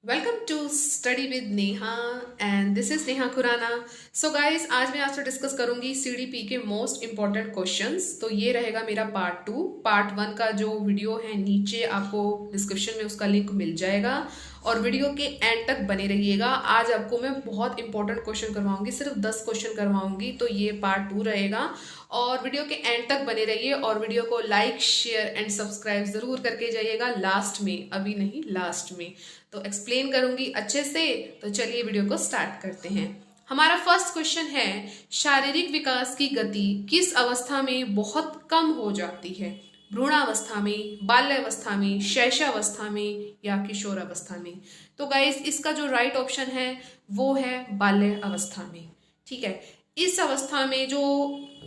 Welcome to study with Neha and this is Neha Khurana. So guys, आज मैं आपसे डिस्कस करूंगी सीडीपी के मोस्ट इंपॉर्टेंट क्वेश्चंस। तो ये रहेगा मेरा पार्ट 1 का जो वीडियो है, नीचे आपको डिस्क्रिप्शन में उसका लिंक मिल जाएगा और वीडियो के एंड तक बने रहिएगा। आज आपको मैं बहुत इंपॉर्टेंट क्वेश्चन करवाऊंगी, सिर्फ 10 क्वेश्चन करवाऊंगी, तो ये पार्ट 2 रहेगा और वीडियो के एंड तक बने रहिए और वीडियो को लाइक शेयर एंड सब्सक्राइब जरूर करके जाइएगा लास्ट में, अभी नहीं लास्ट में तो एक्सप्लेन करूंगी अच्छे से। तो चलिए वीडियो को स्टार्ट करते हैं। हमारा फर्स्ट क्वेश्चन है, शारीरिक विकास की गति किस अवस्था में बहुत कम हो जाती है? भ्रूणावस्था में, बाल्यावस्था में, शैशवावस्था में या किशोरावस्था में? तो गाइस, इसका जो राइट ऑप्शन है वो है बाल्य अवस्था में। ठीक है, इस अवस्था में जो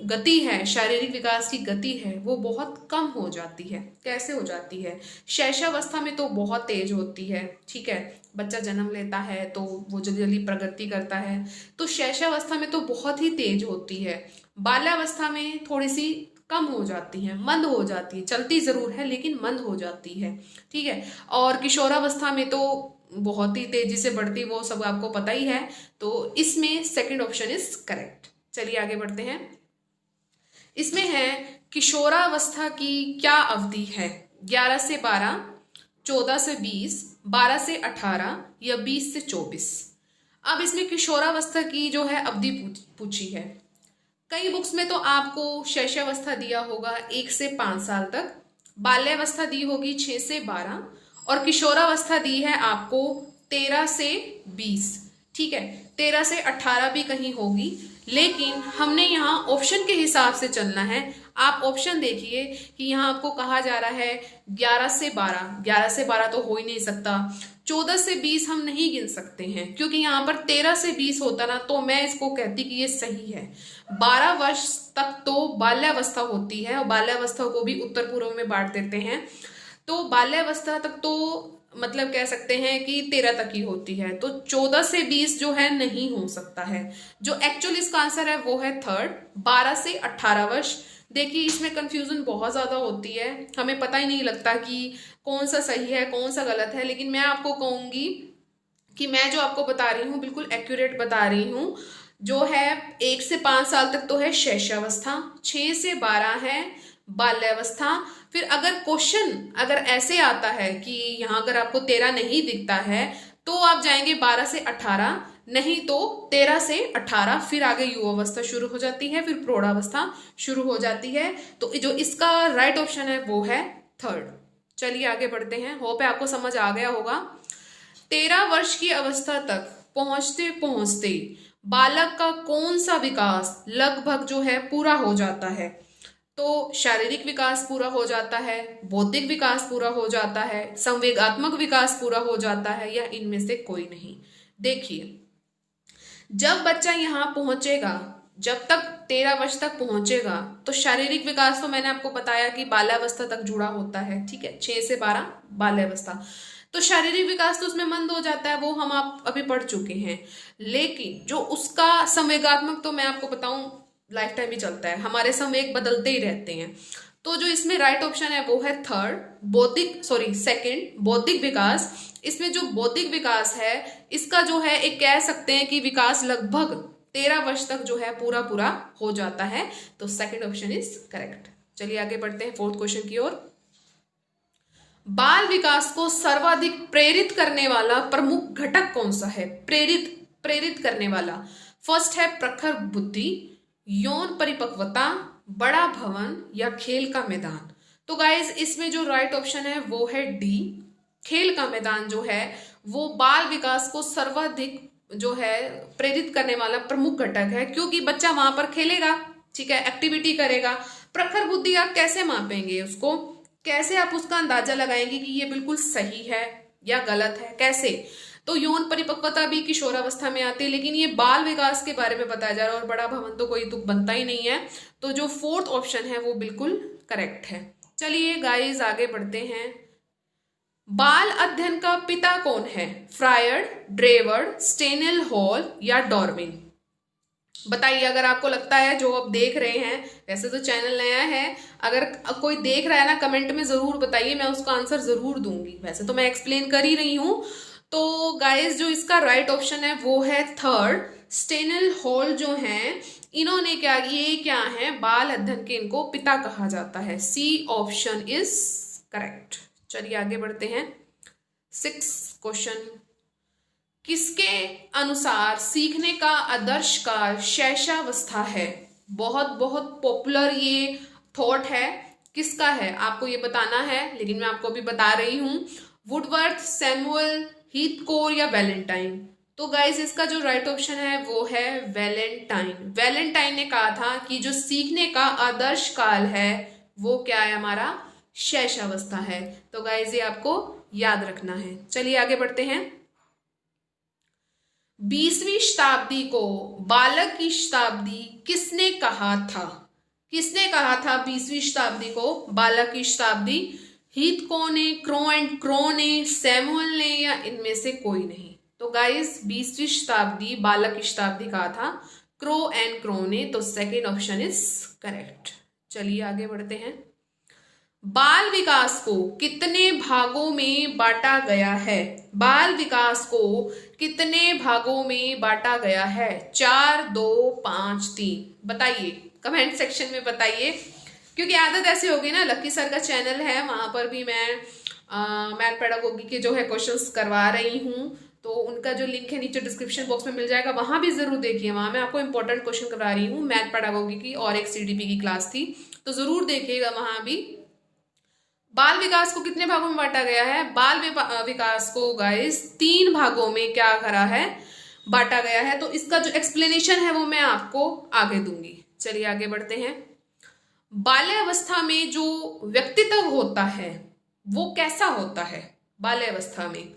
गति है, शारीरिक विकास की गति है, वो बहुत कम हो जाती है। कैसे हो जाती है? शैशवावस्था में तो बहुत तेज होती है। ठीक है, बच्चा जन्म लेता है तो वो जल्दी जल्दी प्रगति करता है, तो शैशवावस्था में तो बहुत ही तेज होती है। बाल्यावस्था में थोड़ी सी कम हो जाती है, मंद हो जाती है, चलती जरूर है लेकिन मंद हो जाती है। ठीक है, और किशोरावस्था में तो बहुत ही तेजी से बढ़ती, वो सब आपको पता ही है। तो इसमें सेकंड ऑप्शन इज करेक्ट। चलिए आगे बढ़ते हैं। इसमें है, किशोरावस्था की क्या अवधि है? 11 से 12, 14 से 20, 12 से 18 या 20 से 24? अब इसमें किशोरावस्था की जो है अवधि पूछी है। कई बुक्स में तो आपको शैशवावस्था दिया होगा 1 से 5 साल तक, बाल्यावस्था दी होगी 6 से 12 और किशोरावस्था दी है आपको 13 से 20। ठीक है, 13 से 18 भी कहीं होगी, लेकिन हमने यहाँ ऑप्शन के हिसाब से चलना है। आप ऑप्शन देखिए कि यहाँ आपको कहा जा रहा है 11 से 12, 11 से 12 तो हो ही नहीं सकता। 14 से 20 हम नहीं गिन सकते हैं क्योंकि यहाँ पर 13 से 20 होता ना, तो मैं इसको कहती कि ये सही है। 12 वर्ष तक तो बाल्यावस्था होती है और बाल्यावस्था को भी उत्तर पूर्व में बांट देते हैं, तो बाल्यावस्था तक तो मतलब कह सकते हैं कि 13 तक ही होती है। तो 14 से 20 जो है नहीं हो सकता है। जो एक्चुअल इसका आंसर है वो है थर्ड, 12 से 18 वर्ष। देखिए, इसमें कंफ्यूजन बहुत ज्यादा होती है, हमें पता ही नहीं लगता कि कौन सा सही है कौन सा गलत है, लेकिन मैं आपको कहूंगी कि मैं जो आपको बता रही हूँ बिल्कुल एक्यूरेट बता रही हूँ। जो है 1 से 5 साल तक तो है शैशवावस्था, 6 से 12 है बाल्यावस्था। फिर अगर क्वेश्चन अगर ऐसे आता है कि यहाँ अगर आपको 13 नहीं दिखता है तो आप जाएंगे 12 से 18, नहीं तो 13 से 18, फिर आगे युवावस्था शुरू हो जाती है, फिर प्रौढ़ावस्था शुरू हो जाती है। तो जो इसका राइट ऑप्शन है वो है थर्ड। चलिए आगे बढ़ते हैं, होप है आपको समझ आ गया होगा। 13 वर्ष की अवस्था तक पहुंचते पहुंचते बालक का कौन सा विकास लगभग जो है पूरा हो जाता है? तो शारीरिक विकास पूरा हो जाता है, बौद्धिक विकास पूरा हो जाता है, संवेगात्मक विकास पूरा हो जाता है, या इनमें से कोई नहीं? देखिए, जब बच्चा यहाँ पहुंचेगा, जब तक 13 वर्ष तक पहुंचेगा, तो शारीरिक विकास तो मैंने आपको बताया कि बाल्यावस्था तक जुड़ा होता है। ठीक है, 6 से 12 बाल्यावस्था, तो शारीरिक विकास तो उसमें मंद हो जाता है, वो हम आप अभी पढ़ चुके हैं। लेकिन जो उसका संवेगात्मक, तो मैं आपको बताऊं लाइफ टाइम ही चलता है, हमारे संवेग बदलते ही रहते हैं। तो जो इसमें राइट ऑप्शन है वो है थर्ड, सेकंड, बौद्धिक विकास। इसमें जो बौद्धिक विकास है, इसका जो है एक कह सकते हैं कि विकास लगभग 13 वर्ष तक जो है पूरा पूरा हो जाता है। तो सेकंड ऑप्शन इज करेक्ट। चलिए आगे बढ़ते हैं फोर्थ क्वेश्चन की ओर। बाल विकास को सर्वाधिक प्रेरित करने वाला प्रमुख घटक कौन सा है? प्रेरित करने वाला, फर्स्ट है प्रखर बुद्धि, यौन परिपक्वता, बड़ा भवन या खेल का मैदान? तो गाइज, इसमें जो राइट ऑप्शन है वो है डी, खेल का मैदान जो है वो बाल विकास को सर्वाधिक जो है प्रेरित करने वाला प्रमुख घटक है, क्योंकि बच्चा वहां पर खेलेगा, ठीक है, एक्टिविटी करेगा। प्रखर बुद्धि आप कैसे मापेंगे उसको? कैसे आप उसका अंदाजा लगाएंगे कि ये बिल्कुल सही है या गलत है? कैसे? तो यौन परिपक्वता भी किशोरावस्था में आती है, लेकिन ये बाल विकास के बारे में बताया जा रहा है और बड़ा भवन तो कोई तुक बनता ही नहीं है। तो जो फोर्थ ऑप्शन है वो बिल्कुल करेक्ट है। चलिए गाइस आगे बढ़ते हैं। बाल अध्ययन का पिता कौन है? फ्रायड, ड्रेवर्ड, स्टेनेल हॉल या डार्विन? बताइए, अगर आपको लगता है जो आप देख रहे हैं, वैसे तो चैनल नया है, अगर कोई देख रहा है ना, कमेंट में जरूर बताइए, मैं उसका आंसर जरूर दूंगी। वैसे तो मैं एक्सप्लेन कर ही रही हूं, तो गाइस जो इसका राइट ऑप्शन है वो है थर्ड। स्टेनल हॉल जो हैं इन्होंने क्या, ये क्या है, बाल अध्ययन के इनको पिता कहा जाता है। C option is correct. चलिए आगे बढ़ते हैं। 6 क्वेश्चन, किसके अनुसार सीखने का आदर्श काल शैशवावस्था है? बहुत बहुत पॉपुलर ये थॉट है। किसका है आपको ये बताना है, लेकिन मैं आपको अभी बता रही हूं। वुडवर्थ, सैमुअल, हीथकोर या वैलेंटाइन? तो गाइस इसका जो राइट ऑप्शन है वो है वैलेंटाइन। वैलेंटाइन ने कहा था कि जो सीखने का आदर्श काल है वो क्या है, हमारा शैशवावस्था है। तो गाइस ये आपको याद रखना है। चलिए आगे बढ़ते हैं। 20वीं शताब्दी को बालक की शताब्दी किसने कहा था? किसने कहा था 20वीं शताब्दी को बालक की शताब्दी? हीथको ने, क्रो एंड क्रो ने, सैमुअल ने या इनमें से कोई नहीं? तो गाइस 20वीं शताब्दी बालक की शताब्दी कहा था क्रो एंड क्रो ने, तो सेकेंड ऑप्शन इज करेक्ट। चलिए आगे बढ़ते हैं। बाल विकास को कितने भागों में बांटा गया है? बाल विकास को कितने भागों में बांटा गया है? 4, 2, 5, 3? बताइए, कमेंट सेक्शन में बताइए। क्योंकि आदत ऐसी होगी ना, लक्की सर का चैनल है, वहां पर भी मैं मैथ पेडागोगी के जो है क्वेश्चंस करवा रही हूँ। तो उनका जो लिंक है नीचे डिस्क्रिप्शन बॉक्स में मिल जाएगा, वहां भी जरूर देखिए। वहां मैं आपको इंपॉर्टेंट क्वेश्चन करवा रही हूँ मैथ पेडागोगी की, और एक सीडीपी की क्लास थी, तो जरूर देखिएगा वहां भी। बाल विकास को कितने भागों में बांटा गया है? बाल विकास को गाइस 3 भागों में क्या करा है, बांटा गया है। तो इसका जो एक्सप्लेनेशन है वो मैं आपको आगे दूंगी। चलिए आगे बढ़ते हैं। बाल्यावस्था में जो व्यक्तित्व होता है वो कैसा होता है? बाल्यावस्था में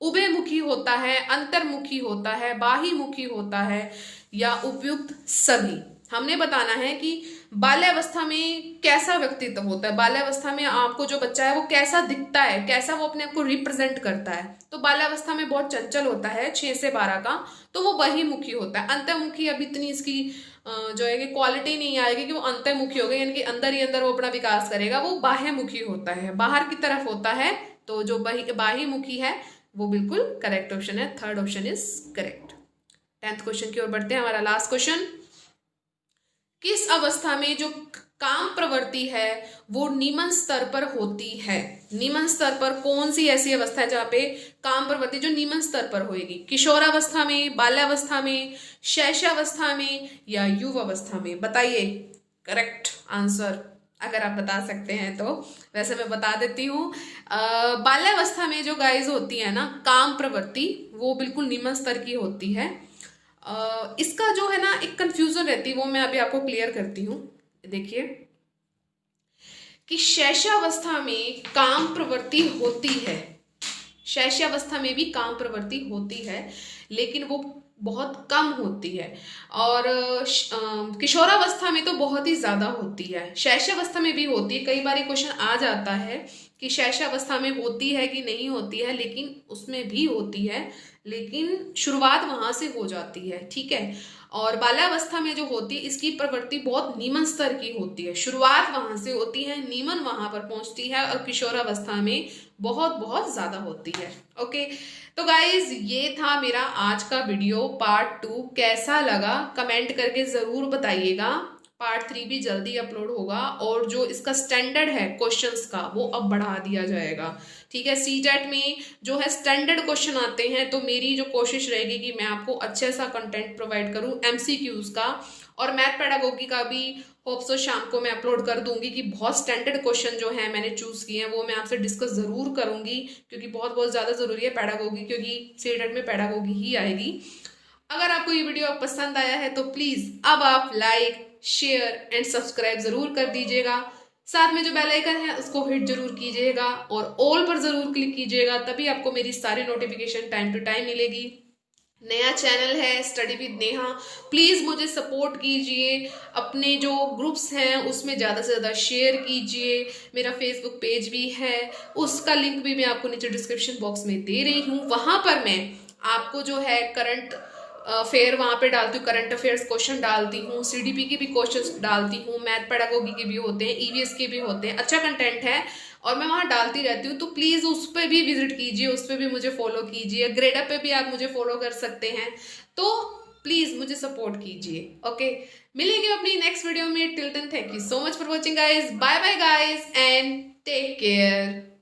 उभयमुखी होता है, अंतर्मुखी होता है, बाह्यमुखी होता है या उपयुक्त सभी? हमने बताना है कि बाल्यावस्था में कैसा व्यक्तित्व होता है, बाल्यावस्था में आपको जो बच्चा है वो कैसा दिखता है, कैसा वो अपने आप को रिप्रेजेंट करता है। तो बाल्यावस्था में बहुत चंचल होता है 6 से 12 का, तो वो बहिर्मुखी होता है। अंतर्मुखी अभी इतनी इसकी जो है कि क्वालिटी नहीं आएगी कि वो अंतर्मुखी होगा, यानी कि अंदर ही अंदर वो अपना विकास करेगा। वो बाह्यमुखी होता है, बाहर की तरफ होता है। तो जो बाह्यमुखी है वो बिल्कुल करेक्ट ऑप्शन है, third option is correct. 10th question की ओर बढ़ते हैं, हमारा लास्ट क्वेश्चन। किस अवस्था में जो काम प्रवृत्ति है वो निम्न स्तर पर होती है? निम्न स्तर पर कौन सी ऐसी अवस्था है जहां पे काम प्रवृत्ति जो निम्न स्तर पर होगी? किशोरावस्था में, बाल्यावस्था में, शैशवावस्था में या युवावस्था में? बताइए करेक्ट आंसर अगर आप बता सकते हैं तो। वैसे मैं बता देती हूँ, बाल्यावस्था में जो गाइज होती है ना काम प्रवृत्ति, वो बिल्कुल निम्न स्तर की होती है। इसका जो है ना एक कंफ्यूजन रहती है, वो मैं अभी आपको क्लियर करती हूँ। देखिए कि शैशवावस्था में काम प्रवृत्ति होती है, शैशवावस्था में भी काम प्रवृत्ति होती है, लेकिन वो बहुत कम होती है। और किशोरावस्था में तो बहुत ही ज्यादा होती है। शैशवावस्था में भी होती है, कई बार क्वेश्चन आ जाता है कि शैशवावस्था में होती है कि नहीं होती है, लेकिन उसमें भी होती है, लेकिन शुरुआत वहां से हो जाती है, ठीक है। और बाल्यावस्था में जो होती है इसकी प्रवृत्ति बहुत निम्न स्तर की होती है, शुरुआत वहां से होती है, निम्न वहां पर पहुंचती है, और किशोरावस्था में बहुत बहुत ज्यादा होती है। ओके, तो गाइज ये था मेरा आज का वीडियो पार्ट 2। कैसा लगा कमेंट करके जरूर बताइएगा। पार्ट 3 भी जल्दी अपलोड होगा, और जो इसका स्टैंडर्ड है क्वेश्चंस का वो अब बढ़ा दिया जाएगा, ठीक है। सीटेट में जो है स्टैंडर्ड क्वेश्चन आते हैं, तो मेरी जो कोशिश रहेगी कि मैं आपको अच्छे सा कंटेंट प्रोवाइड करूं एमसीक्यूज का, और मैथ पेडागोगी का भी होप सो शाम को मैं अपलोड कर दूंगी कि बहुत स्टैंडर्ड क्वेश्चन जो है मैंने चूज किए हैं वो मैं आपसे डिस्कस जरूर करूंगी, क्योंकि बहुत बहुत ज्यादा जरूरी है पेडागोगी, क्योंकि सीटेट में पेडागोगी ही आएगी। अगर आपको ये वीडियो पसंद आया है तो प्लीज अब आप लाइक, शेयर एंड सब्सक्राइब जरूर कर दीजिएगा। साथ में जो बेल आइकन है उसको हिट जरूर कीजिएगा, और ऑल पर जरूर क्लिक कीजिएगा, तभी आपको मेरी सारी नोटिफिकेशन टाइम टू टाइम मिलेगी। नया चैनल है स्टडी विद नेहा, प्लीज मुझे सपोर्ट कीजिए, अपने जो ग्रुप्स हैं उसमें ज्यादा से ज्यादा शेयर कीजिए। मेरा फेसबुक पेज भी है, उसका लिंक भी मैं आपको नीचे डिस्क्रिप्शन बॉक्स में दे रही हूँ। वहां पर मैं आपको जो है करंट अफेयर वहां पे डालती हूँ, करंट अफेयर्स क्वेश्चन डालती हूँ, सीडीपी के भी क्वेश्चन डालती हूँ, मैथ पेडागोगी के भी होते हैं, ईवीएस के भी होते हैं। अच्छा कंटेंट है, और मैं वहाँ डालती रहती हूँ, तो प्लीज़ उस पर भी विजिट कीजिए, उस पर भी मुझे फॉलो कीजिए, ग्रेडअप पे भी आप मुझे फॉलो कर सकते हैं। तो प्लीज़ मुझे सपोर्ट कीजिए। ओके, मिलेंगे अपनी नेक्स्ट वीडियो में। Till then thank you so much for watching guys. Bye bye guys and take care.